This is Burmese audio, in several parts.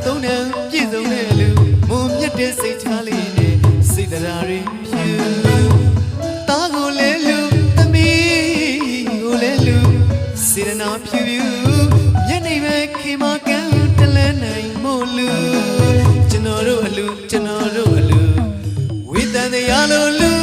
သုံးတယ်ပြည့်စုံတဲ့လူမုံမြတ်တဲ့စိတ်ချလေးနဲ့စိတ်တရားတွေဖြူတားကိုလဲလူသမီးကိုလဲလူစေရနာဖြူဖြူမျက်နှာပဲခင်မကန်တလဲနိုင်မို့လူကျွန်တော်တို့အလူကျွန်တော်တို့အလူဝိတန်တရားလိုလူ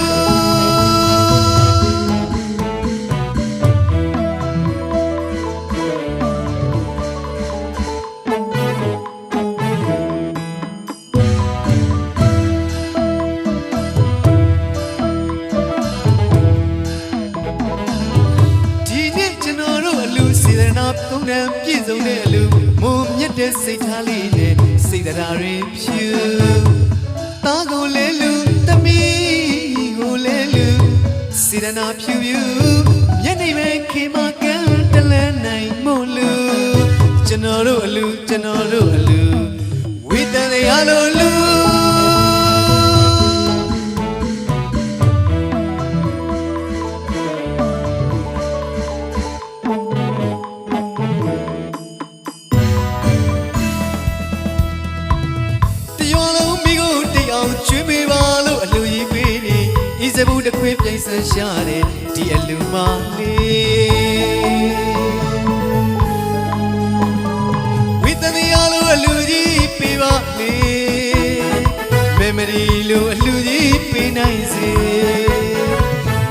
သုံးတယ်ပြည့်စုံတဲ့လူမုံမြတ်တဲ့စိတ်ထားလေးနဲ့စိတ်တရားတွေဖြူတားကိုလဲလူသမီးကိုလဲလူစေရနာဖြူဖြူမျက်နှာပဲခင်မကန်တလဲနိုင်မို့လူကျွန်တော်တို့အလူကျွန်တော်တို့အလူဝိတန်တရားလိုလူကျွေးပေးပါလို့အလူကြီးပေးနေဤစဘူးတစ်ခွေးပြိုင်ဆန်းရှာတဲ့ဒီအလူမလေးဝိတန်တရားလို့အလူကြီးပေးပါလေမမရီလို့အလူကြီးပေးနိုင်စေ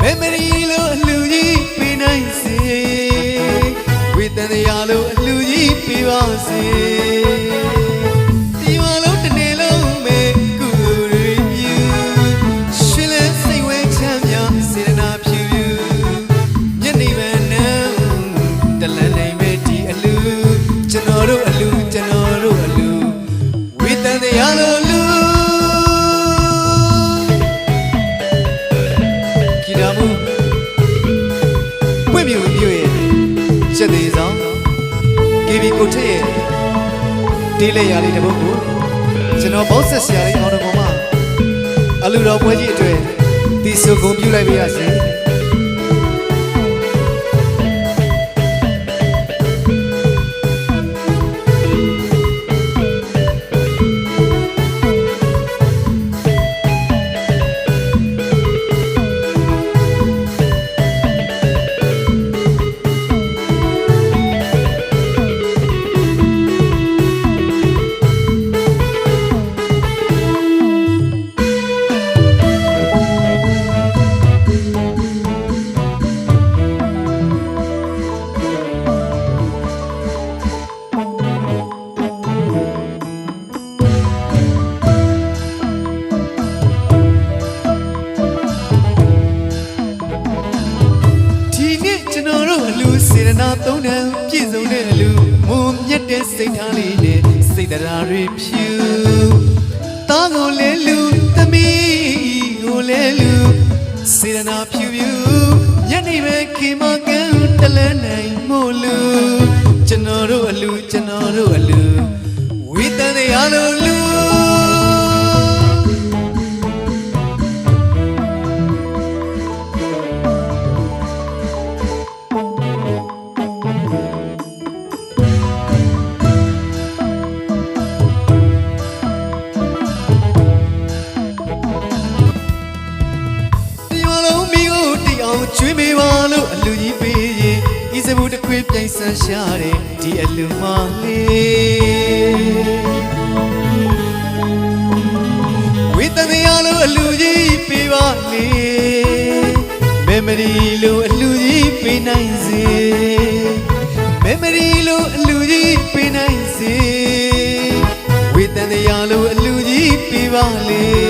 မမရီလို့အလူကြီးပေးနိုင်စေဝိတန်တရားလို့အလူကြီးပေးပါစေချက်သေးဆောင်ကေဘီကိုထည့်ရဲ့တေးလက်ရာလေးတစ်ပုဒ်ကိုကျွန်တော်ဘောက်ဆက်ဆရာလေးအောင်တော်မှာအလူတော်ပွဲကြီးအတွက်ဒီစုဂုံပြုလိုက်ပါရစေစေရနာသုံးတယ်ပြည့်စုံတဲ့လူမုံမြတ်တဲ့စိတ်ထားလေးနဲ့စိတ်တရားတွေဖြူတားကိုလဲလူသမီးကိုလဲလူစေရနာဖြူဖြူမျက်နှာပဲခင်မကန်တလဲနိုင်မို့လူကျွန်တော်တို့အလူကျွန်တော်တို့အလူဝိတန်တရားလိုလူကျွေးပေးပါလို့အလူကြီးပေးရင်ဤစဘူးတစ်ခွေးပြိုင်ဆန်းရှာတဲ့ဒီအလူမလေးဝိတန်တရားလို့အလူကြီးပေးပါလေမမရီလို့အလူကြီးပေးနိုင်စေမမရီလို့အလူကြီးပေးနိုင်စေဝိတန်တရားလို့အလူကြီးပေးပါလေ